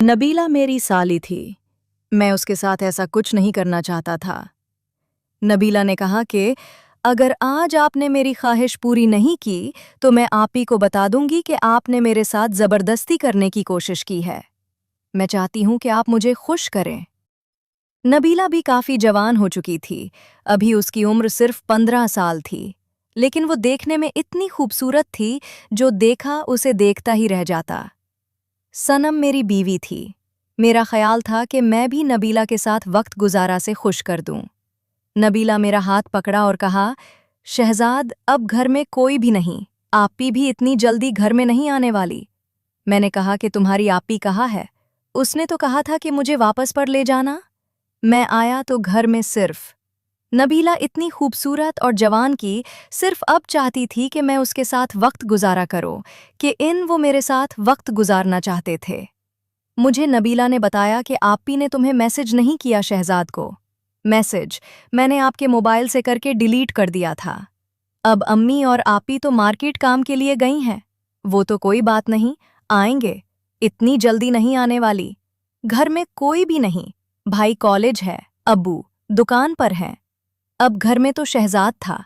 नबीला मेरी साली थी। मैं उसके साथ ऐसा कुछ नहीं करना चाहता था। नबीला ने कहा कि अगर आज आपने मेरी ख्वाहिश पूरी नहीं की तो मैं आप ही को बता दूंगी कि आपने मेरे साथ जबरदस्ती करने की कोशिश की है। मैं चाहती हूं कि आप मुझे खुश करें। नबीला भी काफी जवान हो चुकी थी। अभी उसकी उम्र सिर्फ 15 साल थी, लेकिन वो देखने में इतनी खूबसूरत थी, जो देखा उसे देखता ही रह जाता। सनम मेरी बीवी थी। मेरा ख्याल था कि मैं भी नबीला के साथ वक्त गुजारा से खुश कर दूं। नबीला मेरा हाथ पकड़ा और कहा, शहजाद, अब घर में कोई भी नहीं। आपी भी इतनी जल्दी घर में नहीं आने वाली। मैंने कहा कि तुम्हारी आपी कहाँ है? उसने तो कहा था कि मुझे वापस पर ले जाना। मैं आया तो घर में सिर्फ नबीला इतनी खूबसूरत और जवान की सिर्फ अब चाहती थी कि मैं उसके साथ वक्त गुजारा करूं, कि वो मेरे साथ वक्त गुजारना चाहते थे। मुझे नबीला ने बताया कि आपी ने तुम्हें मैसेज नहीं किया शहजाद को। मैसेज मैंने आपके मोबाइल से करके डिलीट कर दिया था। अब अम्मी और आपी तो मार्केट काम के लिए गई हैं। वो तो कोई बात नहीं, आएंगे। इतनी जल्दी नहीं आने वाली। घर में कोई भी नहीं। भाई कॉलेज है, अब्बू दुकान पर हैं। अब घर में तो शहजाद था।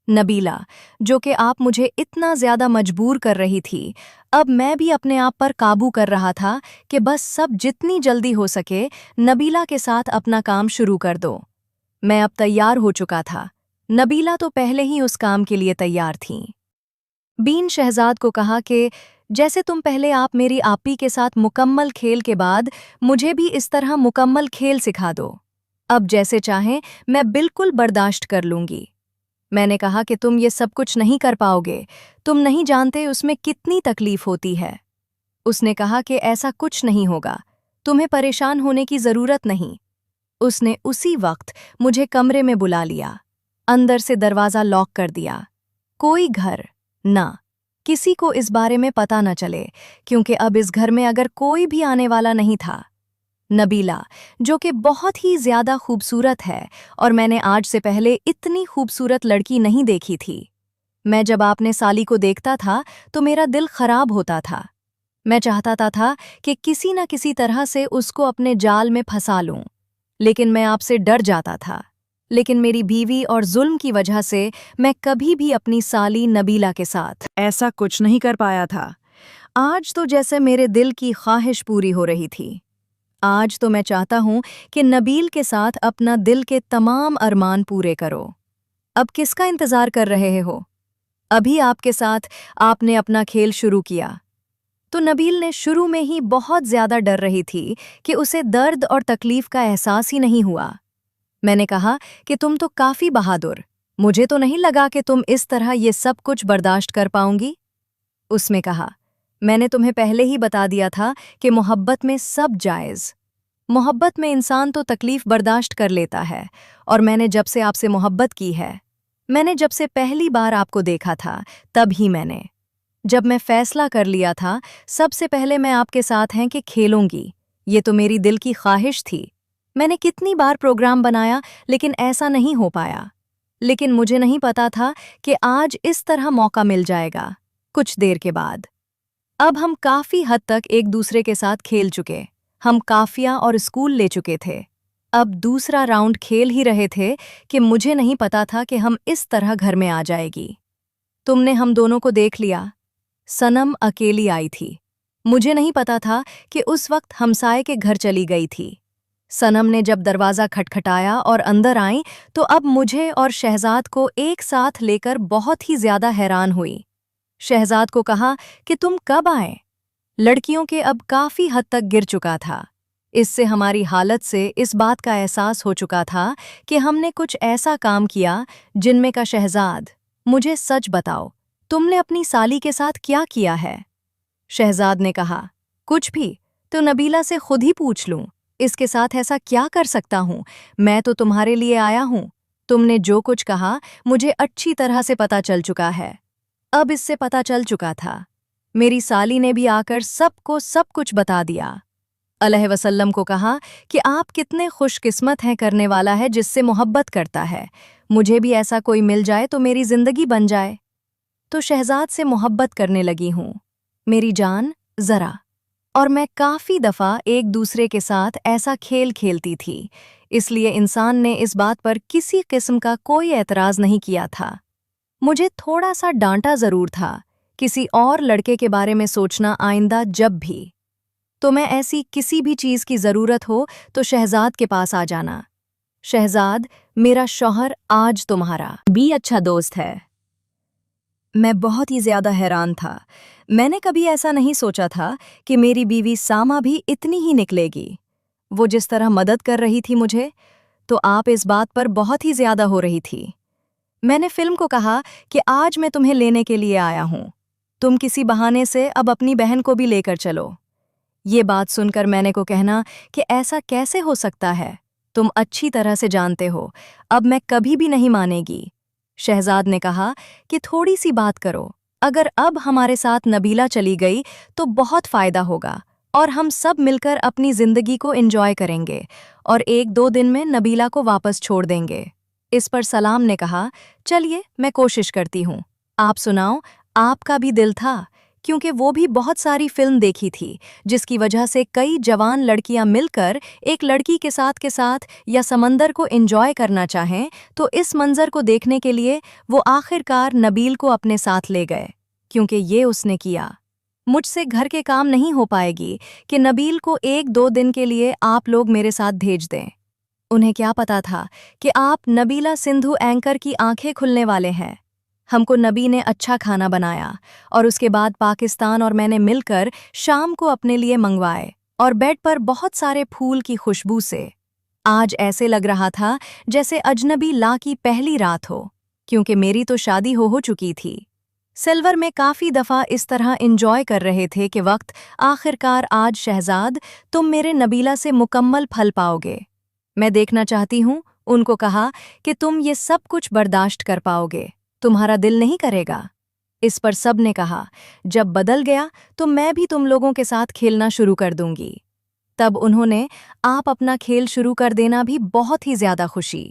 नबीला, जो कि आप मुझे इतना ज्यादा मजबूर कर रही थी, अब मैं भी अपने आप पर काबू कर रहा था कि बस सब जितनी जल्दी हो सके नबीला के साथ अपना काम शुरू कर दो। मैं अब तैयार हो चुका था। नबीला तो पहले ही उस काम के लिए तैयार थीं। बीन शहजाद को कहा कि जैसे तुम पहले आप मेरी आपी के साथ मुकम्मल खेल के बाद मुझे भी इस तरह मुकम्मल खेल सिखा दो। अब जैसे चाहें मैं बिल्कुल बर्दाश्त कर लूंगी। मैंने कहा कि तुम ये सब कुछ नहीं कर पाओगे। तुम नहीं जानते उसमें कितनी तकलीफ होती है। उसने कहा कि ऐसा कुछ नहीं होगा। तुम्हें परेशान होने की जरूरत नहीं। उसने उसी वक्त मुझे कमरे में बुला लिया। अंदर से दरवाजा लॉक कर दिया। कोई घर ना, किसी को इस बारे में पता न चले, क्योंकि अब इस घर में अगर कोई भी आने वाला नहीं था। नबीला, जो कि बहुत ही ज्यादा खूबसूरत है, और मैंने आज से पहले इतनी खूबसूरत लड़की नहीं देखी थी। मैं जब आपने साली को देखता था तो मेरा दिल खराब होता था। मैं चाहता था कि किसी न किसी तरह से उसको अपने जाल में फंसा लूं, लेकिन मैं आपसे डर जाता था। लेकिन मेरी बीवी और जुल्म की वजह से मैं कभी भी अपनी साली नबीला के साथ ऐसा कुछ नहीं कर पाया था। आज तो जैसे मेरे दिल की ख्वाहिश पूरी हो रही थी। आज तो मैं चाहता हूं कि नबील के साथ अपना दिल के तमाम अरमान पूरे करो। अब किसका इंतजार कर रहे हो? अभी आपके साथ आपने अपना खेल शुरू किया। तो नबील ने शुरू में ही बहुत ज्यादा डर रही थी कि उसे दर्द और तकलीफ का एहसास ही नहीं हुआ। मैंने कहा कि तुम तो काफी बहादुर। मुझे तो नहीं लगा कि तुम इस तरह ये सब कुछ बर्दाश्त कर पाऊंगी। उसने कहा, मैंने तुम्हें पहले ही बता दिया था कि मोहब्बत में सब जायज़। मोहब्बत में इंसान तो तकलीफ बर्दाश्त कर लेता है, और मैंने जब से आपसे मोहब्बत की है, मैंने जब से पहली बार आपको देखा था, तब ही जब मैं फैसला कर लिया था, सबसे पहले मैं आपके साथ हैं कि खेलूंगी। ये तो मेरी दिल की ख्वाहिश थी। मैंने कितनी बार प्रोग्राम बनाया, लेकिन ऐसा नहीं हो पाया। लेकिन मुझे नहीं पता था कि आज इस तरह मौका मिल जाएगा, कुछ देर के बाद। अब हम काफी हद तक एक दूसरे के साथ खेल चुके। हम काफिया और स्कूल ले चुके थे। अब दूसरा राउंड खेल ही रहे थे कि मुझे नहीं पता था कि हम इस तरह घर में आ जाएगी। तुमने हम दोनों को देख लिया। सनम अकेली आई थी। मुझे नहीं पता था कि उस वक्त हमसाये के घर चली गई थी। सनम ने जब दरवाजा खटखटाया और अंदर आई, तो अब मुझे और शहजाद को एक साथ लेकर बहुत ही ज्यादा हैरान हुई। शहजाद को कहा कि तुम कब आए? लड़कियों के अब काफी हद तक गिर चुका था। इससे हमारी हालत से इस बात का एहसास हो चुका था कि हमने कुछ ऐसा काम किया जिनमें का शहजाद, मुझे सच बताओ, तुमने अपनी साली के साथ क्या किया है? शहजाद ने कहा, कुछ भी तो नबीला से खुद ही पूछ लूं। इसके साथ ऐसा क्या कर सकता हूं? मैं तो तुम्हारे लिए आया हूं। तुमने जो कुछ कहा मुझे अच्छी तरह से पता चल चुका है। अब इससे पता चल चुका था। मेरी साली ने भी आकर सबको सब कुछ बता दिया। अलैहि वसल्लम को कहा कि आप कितने खुशकिस्मत हैं, करने वाला है जिससे मोहब्बत करता है। मुझे भी ऐसा कोई मिल जाए तो मेरी जिंदगी बन जाए। तो शहजाद से मोहब्बत करने लगी हूं। मेरी जान, जरा اور میں کافی دفعہ ایک دوسرے کے ساتھ ایسا کھیل کھیلتی تھی، اس لیے انسان نے اس بات پر کسی قسم کا کوئی اعتراض نہیں کیا تھا۔ مجھے تھوڑا سا ڈانٹا ضرور تھا، کسی اور لڑکے کے بارے میں سوچنا آئندہ جب بھی تو میں ایسی کسی بھی چیز کی ضرورت ہو تو شہزاد کے پاس آ جانا۔ شہزاد، میرا شوہر آج تمہارا بھی اچھا دوست ہے۔ میں بہت ہی زیادہ حیران تھا۔ میں نے کبھی ایسا نہیں سوچا تھا کہ میری بیوی ساما بھی اتنی ہی نکلے گی۔ وہ جس طرح مدد کر رہی تھی مجھے، تو آپ اس بات پر بہت ہی زیادہ ہو رہی تھی۔ میں نے فلم کو کہا کہ آج میں تمہیں لینے کے لیے آیا ہوں، تم کسی بہانے سے اب اپنی بہن کو بھی لے کر چلو۔ یہ بات سن کر میں نے کو کہنا کہ ایسا کیسے ہو سکتا ہے، تم اچھی طرح سے جانتے ہو، اب میں کبھی بھی نہیں مانے گی۔ شہزاد نے کہا کہ تھوڑی سی بات کرو، اگر اب ہمارے ساتھ نبیلہ چلی گئی تو بہت فائدہ ہوگا اور ہم سب مل کر اپنی زندگی کو انجوائے کریں گے اور 1-2 دن میں نبیلہ کو واپس چھوڑ دیں گے۔ اس پر سلام نے کہا، چلیے میں کوشش کرتی ہوں، آپ سناؤ، آپ کا بھی دل تھا، کیونکہ وہ بھی بہت ساری فلم دیکھی تھی جس کی وجہ سے کئی جوان لڑکیاں مل کر ایک لڑکی کے ساتھ یا سمندر کو انجوائے کرنا چاہیں تو اس منظر کو دیکھنے کے لیے وہ آخرکار نبیل کو اپنے ساتھ لے گئے، کیونکہ یہ اس نے کیا۔ مجھ سے گھر کے کام نہیں ہو پائے گی کہ نبیل کو 1-2 دن کے لیے آپ لوگ میرے ساتھ بھیج دیں۔ انہیں کیا پتا تھا کہ آپ نبیلہ سندھو اینکر کی آنکھیں کھلنے والے ہیں۔ ہم کو نبی نے اچھا کھانا بنایا اور اس کے بعد پاکستان اور میں نے مل کر شام کو اپنے لیے منگوائے اور بیڈ پر بہت سارے پھول کی خوشبو سے۔ آج ایسے لگ رہا تھا جیسے اجنبی لا کی پہلی رات ہو، کیونکہ میری تو شادی ہو چکی تھی۔ سلور میں کافی دفعہ اس طرح انجوائے کر رہے تھے کہ وقت آخرکار آج شہزاد تم میرے نبیلہ سے مکمل پھل پاؤ گے۔ میں دیکھنا چاہتی ہوں، ان کو کہا کہ تم یہ سب کچھ برداشت کر پاؤ گے، تمہارا دل نہیں کرے گا۔ اس پر سب نے کہا، جب بدل گیا تو میں بھی تم لوگوں کے ساتھ کھیلنا شروع کر دوں گی۔ تب انہوں نے آپ اپنا کھیل شروع کر دینا بھی بہت ہی زیادہ خوشی۔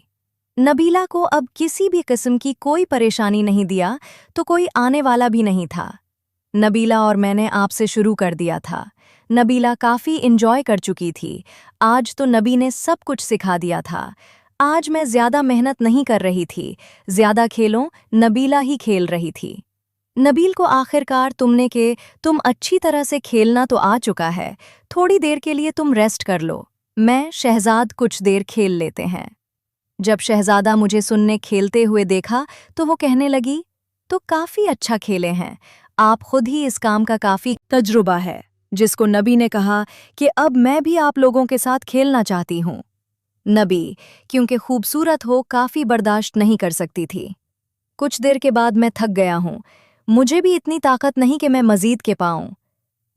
نبیلہ کو اب کسی بھی قسم کی کوئی پریشانی نہیں دیا تو کوئی آنے والا بھی نہیں تھا۔ نبیلہ اور میں نے آپ سے شروع کر دیا تھا۔ نبیلہ کافی انجوائے کر چکی تھی، آج تو نبی نے سب کچھ سکھا دیا تھا۔ آج میں زیادہ محنت نہیں کر رہی تھی، زیادہ کھیلوں نبیلہ ہی کھیل رہی تھی۔ نبیل کو آخرکار تم نے کہ تم اچھی طرح سے کھیلنا تو آ چکا ہے، تھوڑی دیر کے لیے تم ریسٹ کر لو، میں شہزاد کچھ دیر کھیل لیتے ہیں۔ جب شہزادہ مجھے سننے کھیلتے ہوئے دیکھا تو وہ کہنے لگی، تو کافی اچھا کھیلے ہیں آپ، خود ہی اس کام کا کافی تجربہ ہے، جس کو نبی نے کہا کہ اب میں بھی آپ لوگوں کے ساتھ کھیلنا چاہتی ہوں۔ نبی، کیونکہ خوبصورت ہو، کافی برداشت نہیں کر سکتی تھی۔ کچھ دیر کے بعد میں تھک گیا ہوں، مجھے بھی اتنی طاقت نہیں کہ میں مزید کے پاؤں۔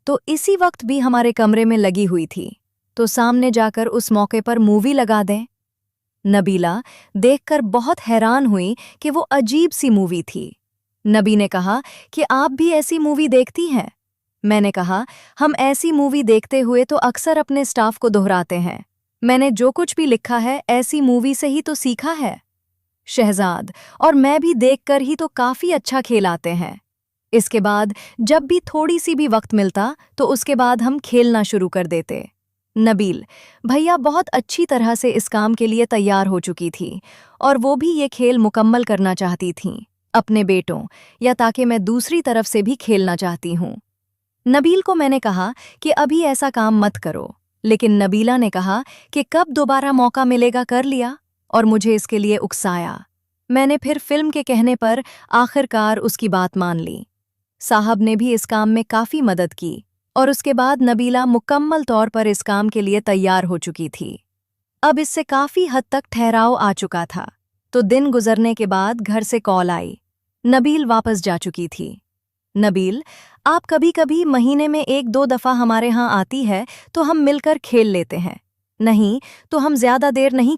تو اسی وقت بھی ہمارے کمرے میں لگی ہوئی تھی، تو سامنے جا کر اس موقع پر مووی لگا دیں۔ نبیلہ دیکھ کر بہت حیران ہوئی کہ وہ عجیب سی مووی تھی۔ نبی نے کہا کہ آپ بھی ایسی مووی دیکھتی ہیں؟ میں نے کہا، ہم ایسی مووی دیکھتے ہوئے تو اکثر اپنے سٹاف کو دہراتے ہیں، میں نے جو کچھ بھی لکھا ہے ایسی مووی سے ہی تو سیکھا ہے۔ شہزاد، اور میں بھی دیکھ کر ہی تو کافی اچھا کھیلاتے ہیں۔ اس کے بعد جب بھی تھوڑی سی بھی وقت ملتا تو اس کے بعد ہم کھیلنا شروع کر دیتے۔ نبیل، بھیا بہت اچھی طرح سے اس کام کے لیے تیار ہو چکی تھی اور وہ بھی یہ کھیل مکمل کرنا چاہتی تھیں اپنے بیٹوں، یا تاکہ میں دوسری طرف سے بھی کھیلنا چاہتی ہوں۔ نبیل کو میں نے کہا کہ ابھی ایسا کام مت کرو، لیکن نبیلہ نے کہا کہ کب دوبارہ موقع ملے گا کر لیا، اور مجھے اس کے لیے اکسایا۔ میں نے پھر فلم کے کہنے پر آخرکار اس کی بات مان لی۔ صاحب نے بھی اس کام میں کافی مدد کی اور اس کے بعد نبیلہ مکمل طور پر اس کام کے لیے تیار ہو چکی تھی۔ اب اس سے کافی حد تک ٹھہراؤ آ چکا تھا، تو دن گزرنے کے بعد گھر سے کال آئی، نبیل واپس جا چکی تھی۔ نبیل، آپ کبھی کبھی مہینے میں 1-2 دفعہ ہمارے ہاں آتی ہے تو ہم مل کر کھیل لیتے ہیں، نہیں تو ہم زیادہ دیر نہیں